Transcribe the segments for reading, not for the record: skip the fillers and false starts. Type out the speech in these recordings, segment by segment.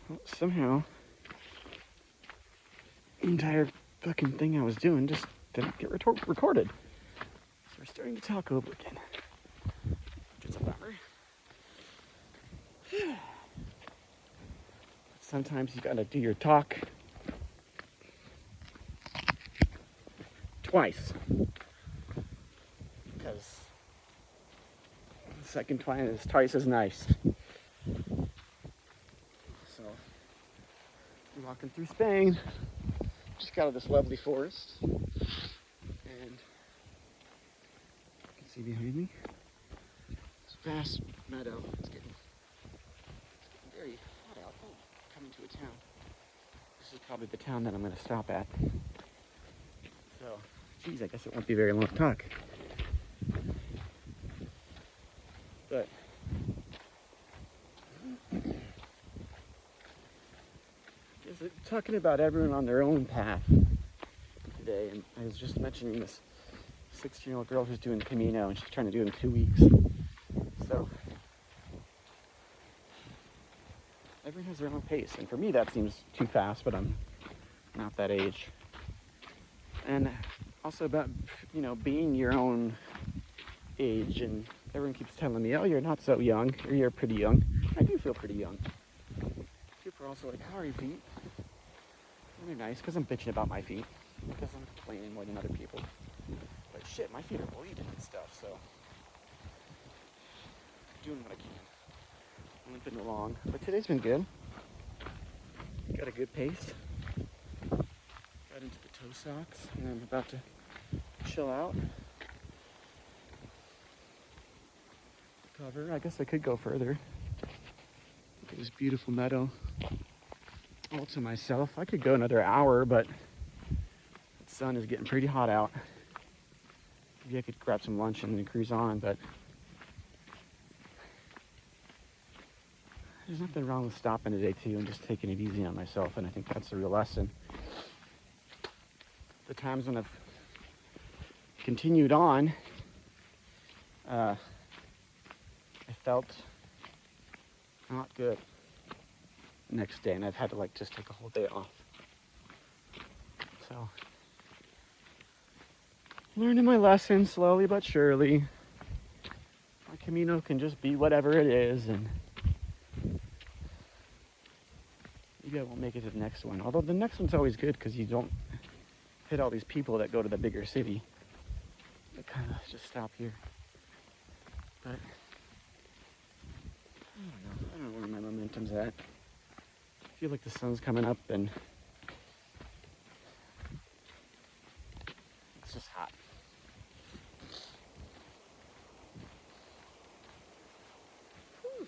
Well, somehow, the entire fucking thing I was doing just didn't get recorded. So we're starting to talk over again. Which is a bummer. Sometimes you gotta do your talk twice. Because the second time is twice as nice. So, I'm walking through Spain. Just got out of this lovely forest. And you can see behind me this vast meadow. It's getting very hot out. Oh, coming to a town. This is probably the town that I'm going to stop at. So, geez, I guess it won't be very long talk. But talking about everyone on their own path today, and I was just mentioning this 16-year-old girl who's doing Camino, and she's trying to do it in 2 weeks. So everyone has their own pace, and for me that seems too fast, but I'm not that age. And also about, being your own age, and everyone keeps telling me, oh, you're not so young, or you're pretty young. I do feel pretty young. People are also like, how are your feet? And they're nice, because I'm bitching about my feet, because I'm complaining more than other people. But shit, my feet are bleeding and stuff, so doing what I can. Limping along, but today's been good. Got a good pace. Got into the toe socks, and I'm about to chill out. Cover. I guess I could go further. Look at this beautiful meadow all to myself. I could go another hour, but the sun is getting pretty hot out. Maybe I could grab some lunch and then cruise on, but there's nothing wrong with stopping today too and just taking it easy on myself, and I think that's the real lesson. The times when I've continued on, I felt not good the next day, and I've had to just take a whole day off. So, learning my lesson slowly but surely. My Camino can just be whatever it is, and maybe I won't make it to the next one. Although the next one's always good because you don't hit all these people that go to the bigger city. They kind of just stop here. But I don't know where my momentum's at. I feel like the sun's coming up and it's just hot. Whew.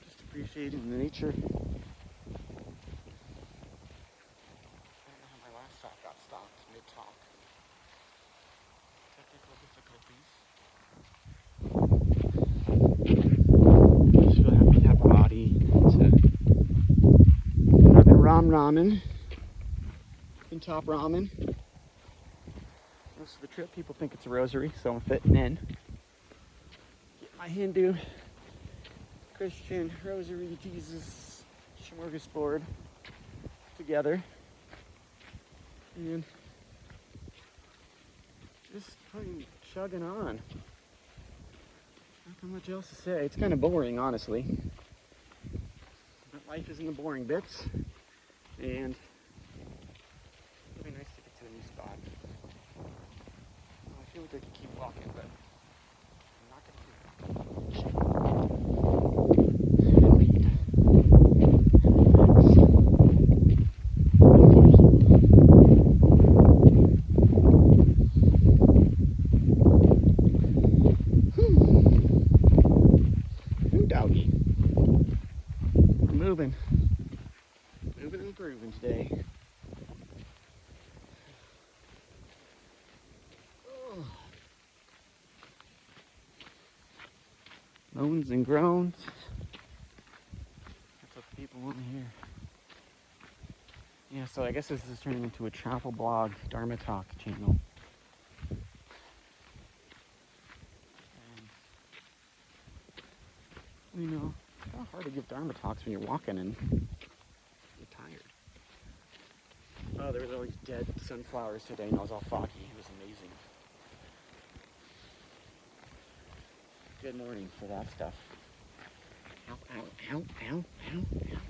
Just appreciating the nature. I don't know how my last talk got stopped mid-talk. Technical difficulties. I just feel happy to have a body, to having ramen and top ramen. Most of the trip people think it's a rosary, so I'm fitting in. Get my Hindu, Christian, rosary, Jesus, smorgasbord together. And just fucking chugging on. Nothing much else to say. It's kind of boring, honestly. But life isn't the boring bits. And it'll be nice to get to a new spot. I feel like I could keep walking, but I'm not going to do that. Doggy. We're moving and grooving today. Oh. Moans and groans. That's what the people want to hear. Yeah, so I guess this is turning into a travel blog, Dharma Talk channel. You know, it's kind of hard to give Dharma talks when you're walking and you're tired. Oh, there was all these dead sunflowers today, and it was all foggy. It was amazing. Good morning for that stuff. Ow, ow, ow, ow, ow, ow.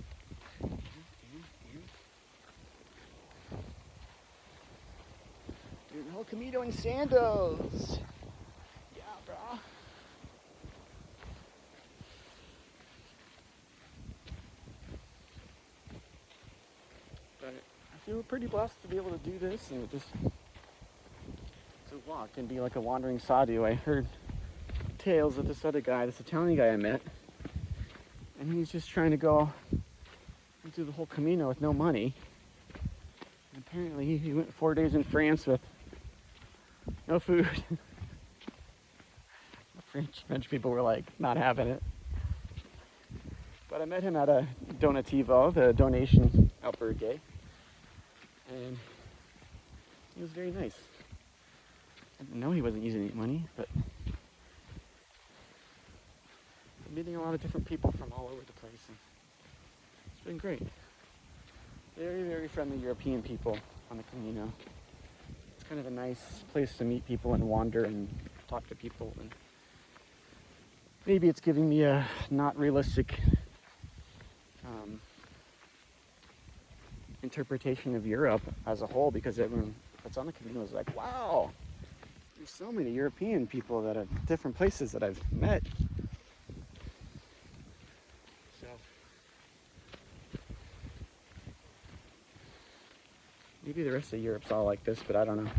Doing the whole Camino in sandals. Yeah, bro. But I feel pretty blessed to be able to do this and just to walk and be like a wandering sadhu. I heard tales of this other guy, this Italian guy I met, and he's just trying to go do the whole Camino with no money. And apparently he went 4 days in France with no food. The French people were like not having it. But I met him at a donativo, the donation albergue, and he was very nice. I didn't know he wasn't using any money, but meeting a lot of different people from all over the place, and it's been great. Very, very friendly European people on the Camino. It's kind of a nice place to meet people and wander and talk to people, and maybe it's giving me a not realistic interpretation of Europe as a whole, because everyone that's on the Camino is like, wow, there's so many European people that are different places that I've met. So maybe the rest of Europe's all like this, but I don't know.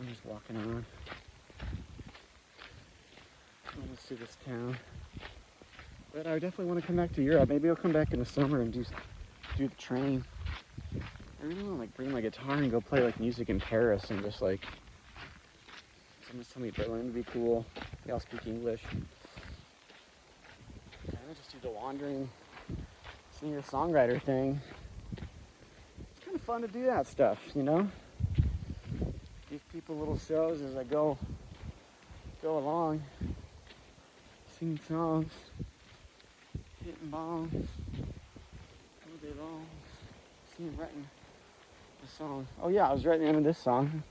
I'm just walking around. Let's see this town. But I definitely want to come back to Europe. Maybe I'll come back in the summer and do the train. I really want to like bring my guitar and go play like music in Paris and just like, someone's telling me Berlin would be cool. They all speak English. And I just do the wandering singer-songwriter thing. It's kind of fun to do that stuff, you know? Give people little shows as I go along, singing songs, hitting bombs, all day long, writing the song. Oh yeah, I was writing the end of this song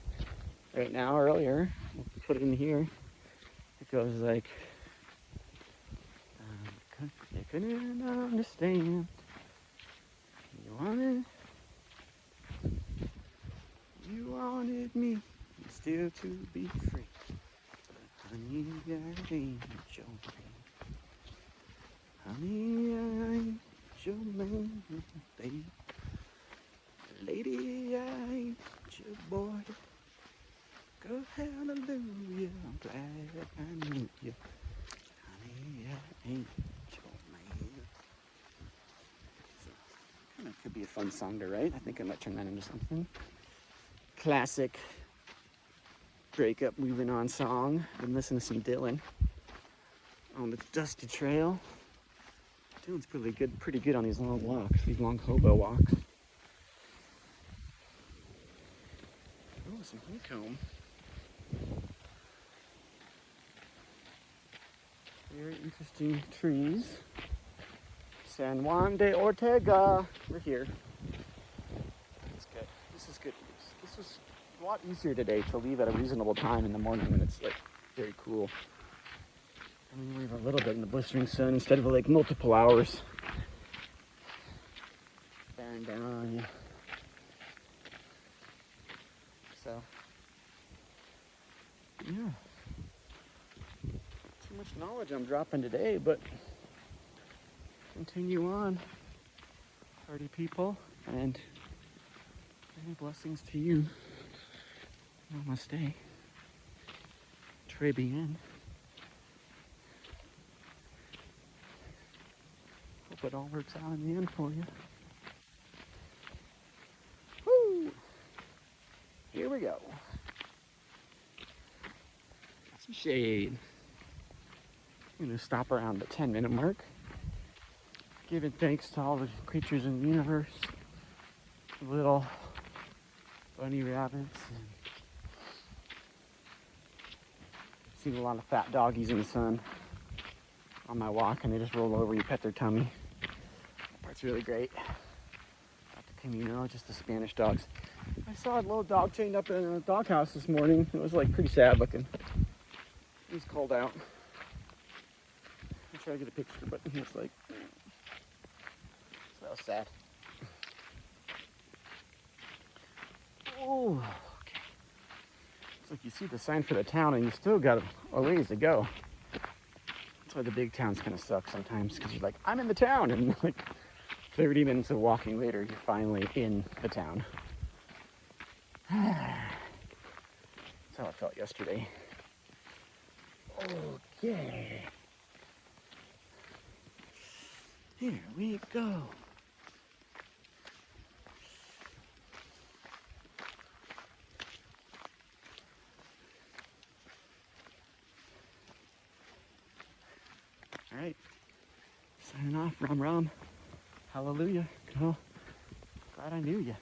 right now, earlier. I'll put it in here. It goes like, I couldn't understand. You wanted me still to be free. Honey, I ain't your man. Honey, I ain't your man, baby. Lady, I ain't your boy. Go hallelujah, I'm glad I knew you. Honey, I ain't your man. So, kind of could be a fun song to write. I think I might turn that into something. Classic breakup, moving on song. Been listening to some Dylan on the dusty trail. Dylan's pretty good on these long walks, these long hobo walks. Oh, some honeycomb. Very interesting trees. San Juan de Ortega. We're here. That's good. This is good news. This was a lot easier today to leave at a reasonable time in the morning when it's like very cool. I mean, leave a little bit in the blistering sun instead of like multiple hours bearing down on you. So, yeah. Too much knowledge I'm dropping today, but continue on, party people, and many blessings to you. Namaste. Très bien. Hope it all works out in the end for you. Woo! Here we go. Got some shade. I'm gonna stop around the 10-minute mark. Giving thanks to all the creatures in the universe. Little bunny rabbits. And seen a lot of fat doggies in the sun. on my walk, and they just roll over, you pet their tummy. That part's really great. Not the Camino, just the Spanish dogs. I saw a little dog chained up in a doghouse this morning. It was like pretty sad looking. He was called out. I tried to get a picture, but he was like, so that was sad. Oh, okay. It's like you see the sign for the town and you still got a ways to go. That's why the big towns kind of suck sometimes, because you're like, I'm in the town, and like 30 minutes of walking later, you're finally in the town. That's how I felt yesterday. Okay. Here we go. All right. Signing off. Ram Ram. Hallelujah. Oh, glad I knew you.